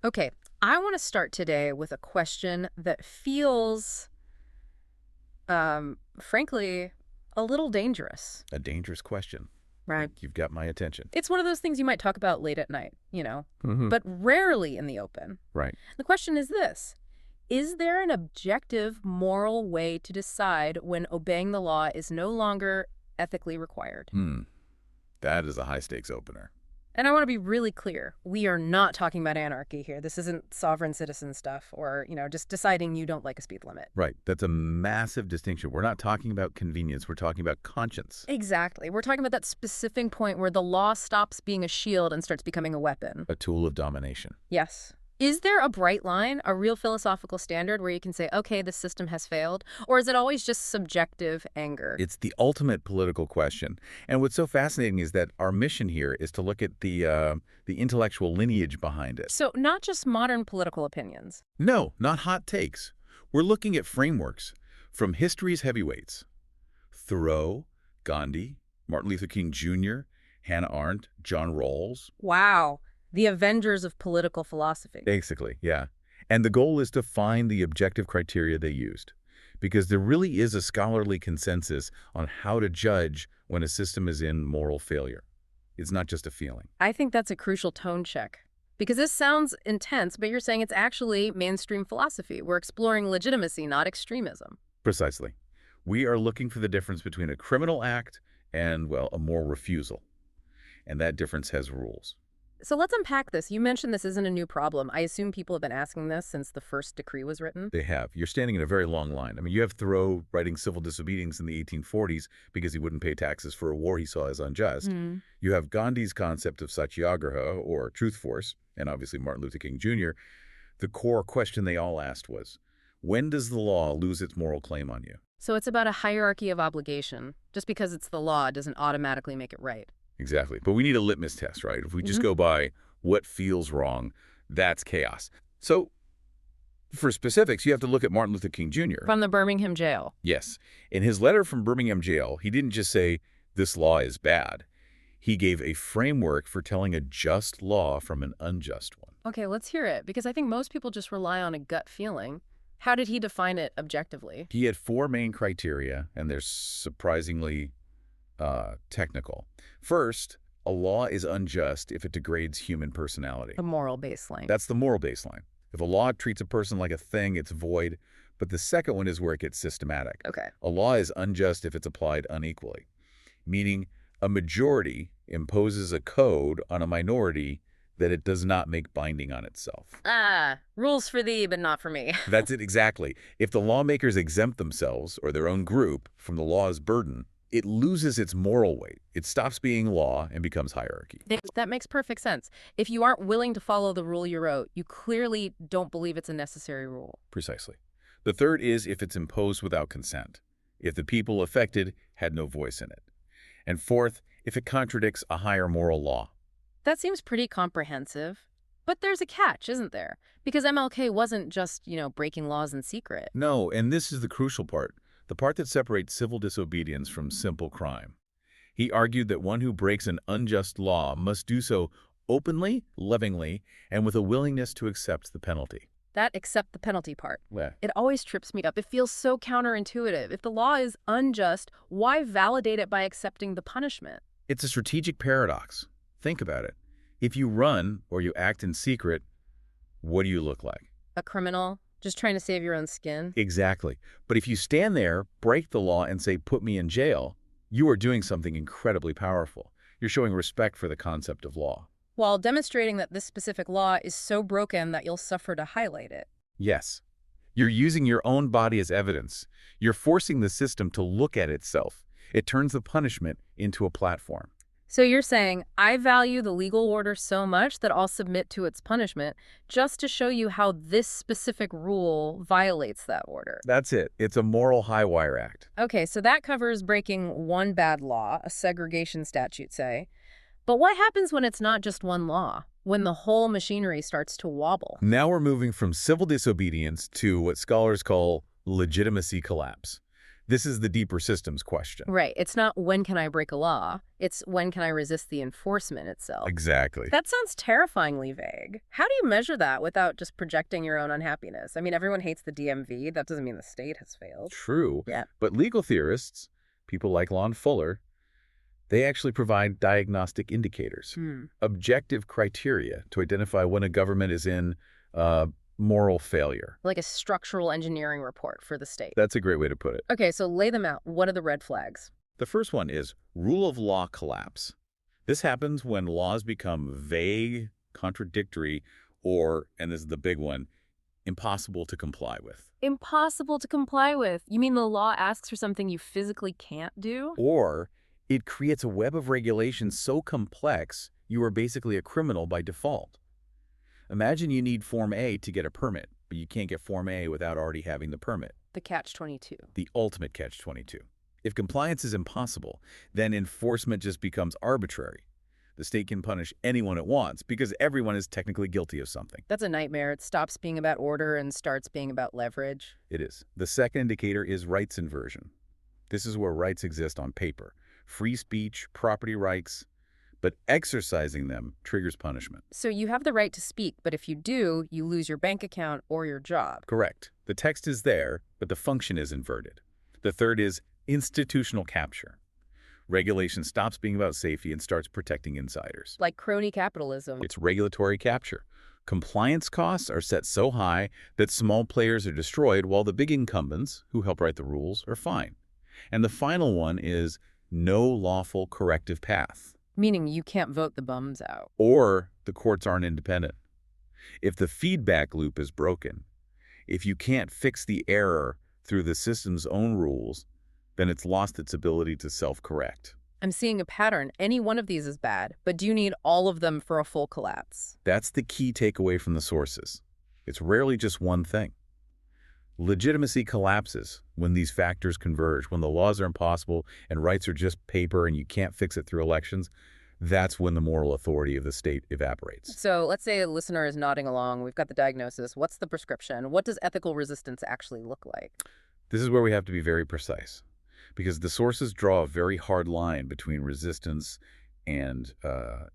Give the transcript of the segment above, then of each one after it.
Okay, I want to start today with a question that feels, frankly, a little dangerous, A dangerous question. right? You've got my attention. It's one of those things you might talk about late at night, Mm-hmm. but rarely in the open. Right. The question is this: is there an objective moral way to decide when obeying the law is no longer ethically required? That is a high-stakes opener. And I want to be really clear. We are not talking about anarchy here. This isn't sovereign citizen stuff or, just deciding you don't like a speed limit. Right. That's a massive distinction. We're not talking about convenience. We're talking about conscience. Exactly. We're talking about that specific point where the law stops being a shield and starts becoming a weapon. A tool of domination. Yes. Is there a bright line, a real philosophical standard where you can say, okay, the system has failed? Or is it always just subjective anger? It's the ultimate political question. And what's so fascinating is that our mission here is to look at the intellectual lineage behind it. So not just modern political opinions. No, not hot takes. We're looking at frameworks from history's heavyweights. Thoreau, Gandhi, Martin Luther King Jr., Hannah Arendt, John Rawls. Wow. The Avengers of political philosophy. Basically, yeah. And the goal is to find the objective criteria they used, because there really is a scholarly consensus on how to judge when a system is in moral failure. It's not just a feeling. I think that's a crucial tone check. Because this sounds intense, but you're saying it's actually mainstream philosophy. We're exploring legitimacy, not extremism. Precisely. We are looking for the difference between a criminal act and, well, a moral refusal. And that difference has rules. So let's unpack this. You mentioned this isn't a new problem. I assume people have been asking this since the first decree was written. They have. You're standing in a very long line. I mean, you have Thoreau writing civil disobedience in the 1840s because he wouldn't pay taxes for a war he saw as unjust. You have Gandhi's concept of satyagraha, or truth force, and obviously Martin Luther King Jr. The core question they all asked was, when does the law lose its moral claim on you? So it's about a hierarchy of obligation. Just because it's the law doesn't automatically make it right. Exactly. But we need a litmus test, right? If we just go by what feels wrong, that's chaos. So for specifics, you have to look at Martin Luther King Jr. From the Birmingham jail. Yes. In his letter from Birmingham jail, he didn't just say, this law is bad. He gave a framework for telling a just law from an unjust one. Okay, let's hear it, because I think most people just rely on a gut feeling. How did he define it objectively? He had 4 main criteria, and they're surprisingly technical. First, a law is unjust if it degrades human personality. The moral baseline. That's the moral baseline. If a law treats a person like a thing, it's void. But the second one is where it gets systematic. Okay. A law is unjust if it's applied unequally, meaning a majority imposes a code on a minority that it does not make binding on itself. Rules for thee, but not for me. That's it exactly. If the lawmakers exempt themselves or their own group from the law's burden, it loses its moral weight. It stops being law and becomes hierarchy. That makes perfect sense. If you aren't willing to follow the rule you wrote, you clearly don't believe it's a necessary rule. Precisely. The third is if it's imposed without consent, if the people affected had no voice in it. And fourth, if it contradicts a higher moral law. That seems pretty comprehensive. But there's a catch, isn't there? Because MLK wasn't just, breaking laws in secret. No, and this is the crucial part. The part that separates civil disobedience from simple crime. He argued that one who breaks an unjust law must do so openly, lovingly, and with a willingness to accept the penalty. That accept the penalty part. Yeah. It always trips me up. It feels so counterintuitive. If the law is unjust, why validate it by accepting the punishment? It's a strategic paradox. Think about it. If you run or you act in secret, what do you look like? A criminal? Just trying to save your own skin? Exactly. But if you stand there, break the law, and say, put me in jail, you are doing something incredibly powerful. You're showing respect for the concept of law. While demonstrating that this specific law is so broken that you'll suffer to highlight it. Yes. You're using your own body as evidence. You're forcing the system to look at itself. It turns the punishment into a platform. So you're saying, I value the legal order so much that I'll submit to its punishment just to show you how this specific rule violates that order. That's it. It's a moral high-wire act. Okay, so that covers breaking one bad law, a segregation statute, say. But what happens when it's not just one law? When the whole machinery starts to wobble? Now we're moving from civil disobedience to what scholars call legitimacy collapse. This is the deeper systems question. Right. It's not when can I break a law, it's when can I resist the enforcement itself. Exactly. That sounds terrifyingly vague. How do you measure that without just projecting your own unhappiness? I mean, everyone hates the DMV. That doesn't mean the state has failed. True. Yeah. But legal theorists, people like Lon Fuller, they actually provide diagnostic indicators, objective criteria to identify when a government is in moral failure. Like a structural engineering report for the state. That's a great way to put it. Okay, so lay them out. What are the red flags? The first one is rule of law collapse. This happens when laws become vague, contradictory, or, and this is the big one, impossible to comply with. Impossible to comply with? You mean the law asks for something you physically can't do? Or it creates a web of regulations so complex you are basically a criminal by default. Imagine you need Form A to get a permit, but you can't get Form A without already having the permit. The catch-22. The ultimate catch-22. If compliance is impossible, then enforcement just becomes arbitrary. The state can punish anyone it wants because everyone is technically guilty of something. That's a nightmare. It stops being about order and starts being about leverage. It is. The second indicator is rights inversion. This is where rights exist on paper. Free speech, property rights, but exercising them triggers punishment. So you have the right to speak, but if you do, you lose your bank account or your job. Correct. The text is there, but the function is inverted. The third is institutional capture. Regulation stops being about safety and starts protecting insiders. Like crony capitalism. It's regulatory capture. Compliance costs are set so high that small players are destroyed while the big incumbents, who help write the rules, are fine. And the final one is no lawful corrective path. Meaning you can't vote the bums out. Or the courts aren't independent. If the feedback loop is broken, if you can't fix the error through the system's own rules, then it's lost its ability to self-correct. I'm seeing a pattern. Any one of these is bad, but do you need all of them for a full collapse? That's the key takeaway from the sources. It's rarely just one thing. Legitimacy collapses when these factors converge, when the laws are impossible and rights are just paper and you can't fix it through elections. That's when the moral authority of the state evaporates. So let's say a listener is nodding along. We've got the diagnosis. What's the prescription? What does ethical resistance actually look like? This is where we have to be very precise, because the sources draw a very hard line between resistance and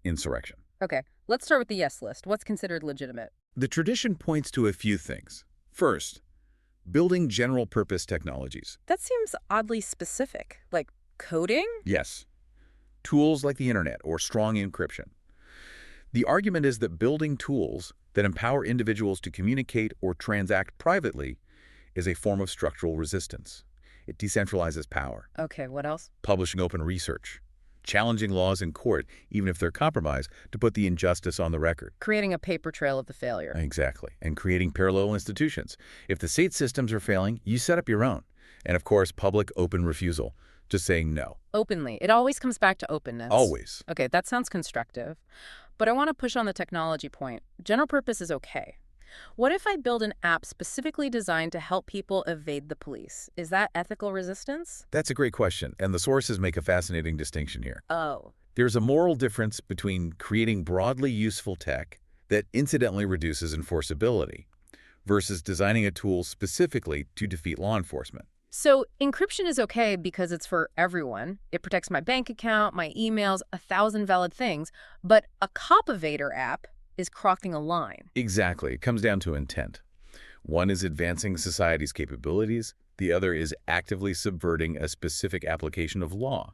insurrection. Okay, let's start with the yes list. What's considered legitimate? The tradition points to a few things. First, building general-purpose technologies. That seems oddly specific. Like coding? Yes. Tools like the internet or strong encryption. The argument is that building tools that empower individuals to communicate or transact privately is a form of structural resistance. It decentralizes power. Okay, what else? Publishing open research. Challenging laws in court, even if they're compromised, to put the injustice on the record. Creating a paper trail of the failure. Exactly. And creating parallel institutions. If the state systems are failing, you set up your own. And of course, public open refusal. Just saying no. Openly. It always comes back to openness. Always. Okay, that sounds constructive. But I want to push on the technology point. General purpose is okay. What if I build an app specifically designed to help people evade the police? Is that ethical resistance? That's a great question, and the sources make a fascinating distinction here. Oh. There's a moral difference between creating broadly useful tech that incidentally reduces enforceability versus designing a tool specifically to defeat law enforcement. So encryption is okay because it's for everyone. It protects my bank account, my emails, 1,000 valid things. But a cop evader app is crossing a line. Exactly. It comes down to intent. One is advancing society's capabilities. The other is actively subverting a specific application of law.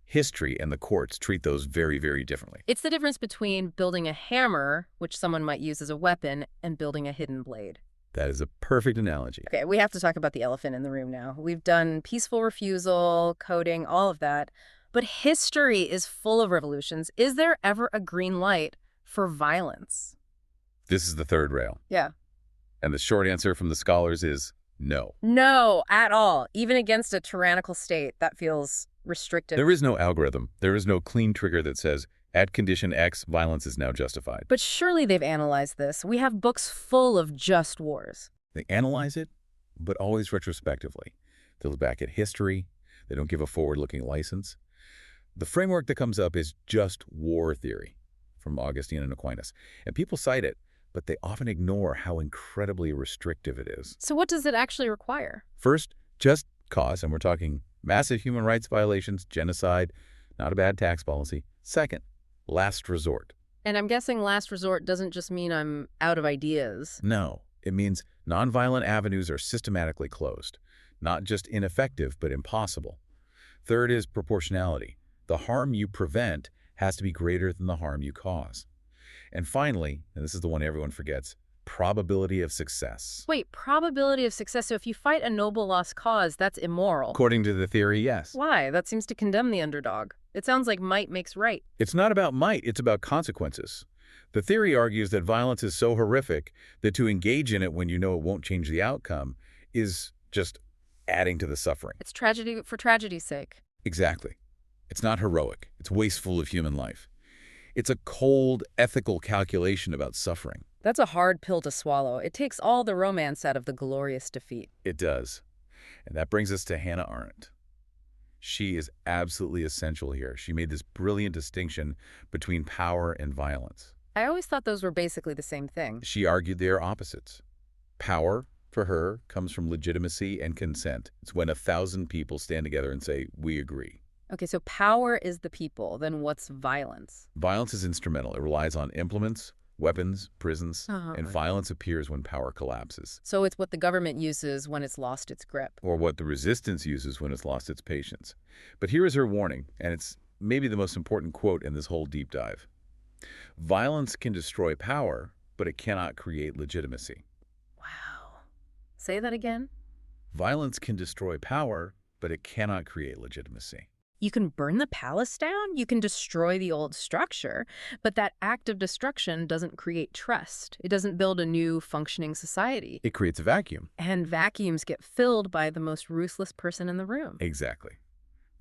History and the courts treat those very, very differently. It's the difference between building a hammer, which someone might use as a weapon, and building a hidden blade. That is a perfect analogy. Okay, we have to talk about the elephant in the room now. We've done peaceful refusal, coding, all of that. But history is full of revolutions. Is there ever a green light for violence? This is the third rail. Yeah. And the short answer from the scholars is no. No, at all. Even against a tyrannical state, that feels restrictive. There is no algorithm. There is no clean trigger that says, at condition X, violence is now justified. But surely they've analyzed this. We have books full of just wars. They analyze it, but always retrospectively. They look back at history. They don't give a forward-looking license. The framework that comes up is just war theory from Augustine and Aquinas. And people cite it, but they often ignore how incredibly restrictive it is. So what does it actually require? First, just Cause, and we're talking massive human rights violations, genocide, not a bad tax policy. Second, last resort. And I'm guessing last resort doesn't just mean I'm out of ideas. No, it means nonviolent avenues are systematically closed. Not just ineffective, but impossible. Third is proportionality. The harm you prevent has to be greater than the harm you cause. And finally, and this is the one everyone forgets, probability of success. Wait, probability of success. So if you fight a noble lost cause, that's immoral. According to the theory, yes. Why? That seems to condemn the underdog. It sounds like might makes right. It's not about might, it's about consequences. The theory argues that violence is so horrific that to engage in it when you know it won't change the outcome is just adding to the suffering. It's tragedy for tragedy's sake. Exactly. It's not heroic. It's wasteful of human life. It's a cold, ethical calculation about suffering. That's a hard pill to swallow. It takes all the romance out of the glorious defeat. It does. And that brings us to Hannah Arendt. She is absolutely essential here. She made this brilliant distinction between power and violence. I always thought those were basically the same thing. She argued they are opposites. Power, for her, comes from legitimacy and consent. It's when 1,000 people stand together and say, we agree. Okay, so power is the people. Then what's violence? Violence is instrumental. It relies on implements, weapons, prisons, and violence appears when power collapses. So it's what the government uses when it's lost its grip. Or what the resistance uses when it's lost its patience. But here is her warning, and it's maybe the most important quote in this whole deep dive. Violence can destroy power, but it cannot create legitimacy. Wow. Say that again? Violence can destroy power, but it cannot create legitimacy. You can burn the palace down, you can destroy the old structure, but that act of destruction doesn't create trust. It doesn't build a new functioning society. It creates a vacuum. And vacuums get filled by the most ruthless person in the room. Exactly.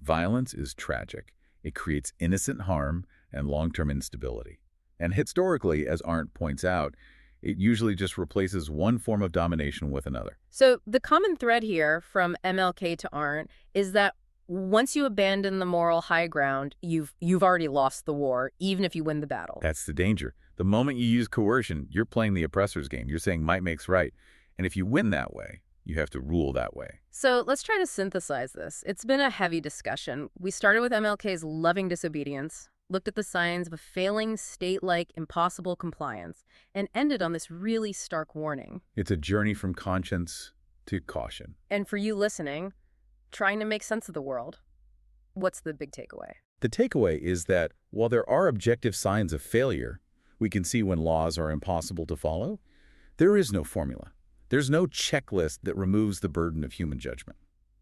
Violence is tragic. It creates innocent harm and long-term instability. And historically, as Arendt points out, it usually just replaces one form of domination with another. So the common thread here from MLK to Arendt is that once you abandon the moral high ground, you've already lost the war, even if you win the battle. That's the danger. The moment you use coercion, you're playing the oppressor's game. You're saying might makes right. And if you win that way, you have to rule that way. So let's try to synthesize this. It's been a heavy discussion. We started with MLK's loving disobedience, looked at the signs of a failing state-like impossible compliance, and ended on this really stark warning. It's a journey from conscience to caution. And for you listening, trying to make sense of the world, what's the big takeaway? The takeaway is that while there are objective signs of failure, we can see when laws are impossible to follow, there is no formula. There's no checklist that removes the burden of human judgment.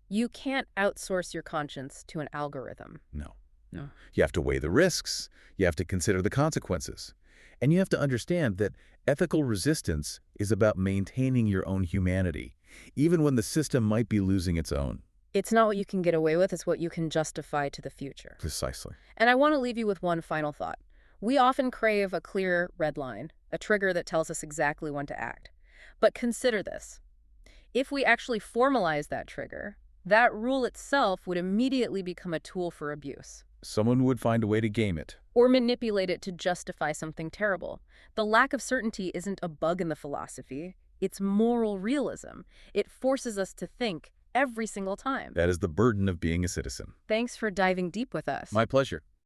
You can't outsource your conscience to an algorithm. No. No. You have to weigh the risks. You have to consider the consequences. And you have to understand that ethical resistance is about maintaining your own humanity, even when the system might be losing its own. It's not what you can get away with, it's what you can justify to the future. Precisely. And I want to leave you with one final thought. We often crave a clear red line, a trigger that tells us exactly when to act. But consider this. If we actually formalize that trigger, that rule itself would immediately become a tool for abuse. Someone would find a way to game it. Or manipulate it to justify something terrible. The lack of certainty isn't a bug in the philosophy. It's moral realism. It forces us to think every single time. That is the burden of being a citizen. Thanks for diving deep with us. My pleasure.